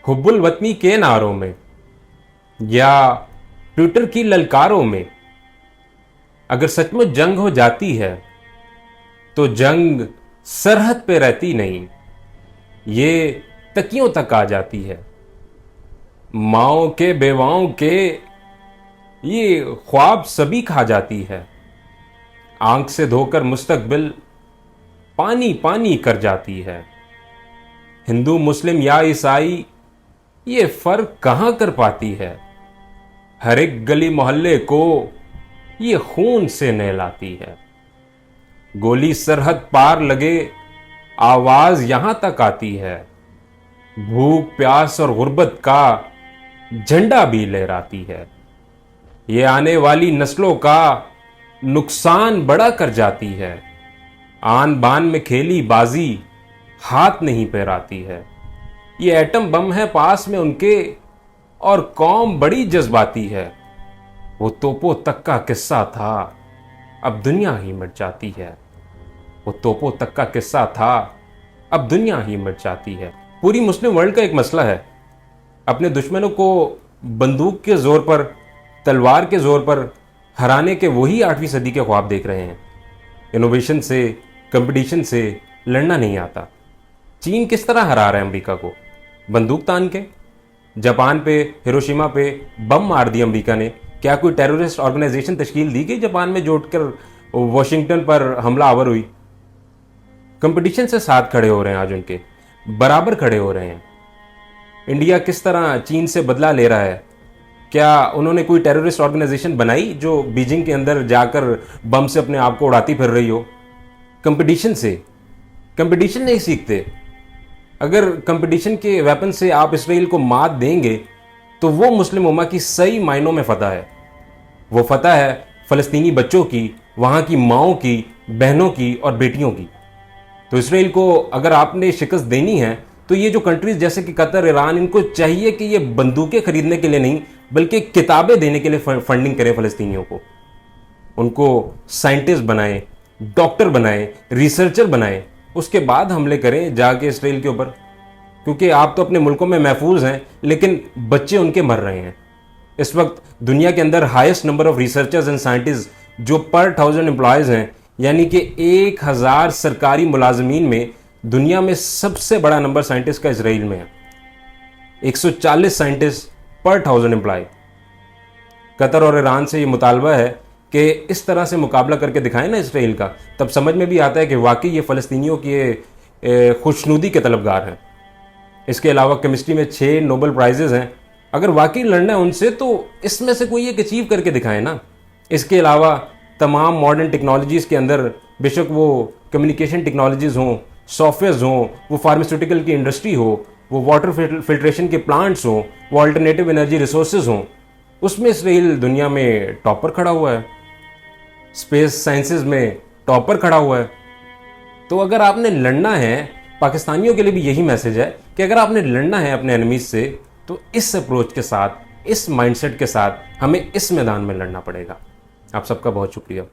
हुब्बुल वतनी के नारों में या ट्विटर की ललकारों में अगर सचमुच जंग हो जाती है तो जंग सरहद पे रहती नहीं, ये तकियों तक आ जाती है। माओ के बेवाओं के ये ख्वाब सभी खा जाती है। आंख से धोकर मुस्तकबिल पानी पानी कर जाती है। हिंदू मुस्लिम या ईसाई ये फर्क कहां कर पाती है। हर एक गली मोहल्ले को ये खून से नहलाती है। गोली सरहद पार लगे आवाज यहां तक आती है। भूख प्यास और गुर्बत का झंडा भी लहराती है। ये आने वाली नस्लों का नुकसान बड़ा कर जाती है। आन बान में खेली बाजी हाथ नहीं पैराती है। ये एटम बम है पास में उनके और कौम बड़ी जज्बाती है। वो तोपों तक का किस्सा था, अब दुनिया ही मिट जाती है। वो तोपों तक का किस्सा था, अब दुनिया ही मिट जाती है। पूरी मुस्लिम वर्ल्ड का एक मसला है, अपने दुश्मनों को बंदूक के जोर पर, तलवार के जोर पर हराने के वही 8वीं सदी के ख्वाब देख रहे हैं। इनोवेशन से, कंपटीशन से लड़ना नहीं आता। चीन किस तरह हरा रहा है अमेरिका को? बंदूक तान के। जापान पे, हिरोशिमा पे बम मार दिया अमेरिका ने। क्या कोई टेररिस्ट ऑर्गेनाइजेशन तश्कील दी गई जापान में जोड़कर वॉशिंगटन पर हमला आवर हुई? कंपटीशन से साथ खड़े हो रहे हैं, आज उनके बराबर खड़े हो रहे हैं। इंडिया किस तरह चीन से बदला ले रहा है? क्या उन्होंने कोई टेररिस्ट ऑर्गेनाइजेशन बनाई जो बीजिंग के अंदर जाकर बम से अपने आप को उड़ाती फिर रही हो? कंपटीशन से। कंपटीशन नहीं सीखते। अगर कंपटीशन के वेपन से आप इसराइल को मात देंगे तो वो मुस्लिम उम्मा की सही मायनों में फतह है। वो फतह है फलस्तीनी बच्चों की, वहां की माओं की, बहनों की और बेटियों की। तो इसराइल को अगर आपने शिकस्त देनी है तो ये जो कंट्रीज जैसे कि कतर, ईरान, इनको चाहिए कि ये बंदूकें खरीदने के लिए नहीं बल्कि किताबें देने के लिए फंडिंग करें फलस्तीनियों को। उनको साइंटिस्ट बनाएं, डॉक्टर बनाएं, रिसर्चर बनाएं, उसके बाद हमले करें जाके इसराइल के ऊपर। क्योंकि आप तो अपने मुल्कों में महफूज हैं लेकिन बच्चे उनके मर रहे हैं। इस वक्त दुनिया के अंदर highest number of researchers and scientist जो पर 1000 एम्प्लॉयज हैं, यानी कि 1000 सरकारी मुलाजमीन में दुनिया में सबसे बड़ा नंबर साइंटिस्ट का इसराइल में है। 140 साइंटिस्ट पर 1000 एम्प्लॉय। कतर और ईरान से ये मुतालबा है कि इस तरह से मुकाबला करके दिखाएं ना इसराइल का, तब समझ में भी आता है कि वाकई ये फ़लस्तीनियों की खुशनुदी के तलबगार हैं। इसके अलावा केमिस्ट्री में 6 नोबेल प्राइजेज हैं। अगर वाकई लड़ना है उनसे तो इसमें से कोई एक अचीव करके दिखाएं ना। इसके अलावा तमाम मॉडर्न टेक्नोलॉजीज़ के अंदर, बेशक वो कम्युनिकेशन टेक्नोलॉजीज़ हों, सॉफ्टवेयर्स हों, वो फार्मास्यूटिकल की इंडस्ट्री हो, वो वाटर फिल्ट्रेशन के प्लांट्स हों, वो अल्टरनेटिव एनर्जी रिसोर्सेज हों, उसमें इसराइल दुनिया में टॉपर खड़ा हुआ है। स्पेस साइंसेज में टॉपर खड़ा हुआ है। तो अगर आपने लड़ना है, पाकिस्तानियों के लिए भी यही मैसेज है कि अगर आपने लड़ना है अपने एनिमीज से तो इस अप्रोच के साथ, इस माइंडसेट के साथ हमें इस मैदान में लड़ना पड़ेगा। आप सबका बहुत शुक्रिया।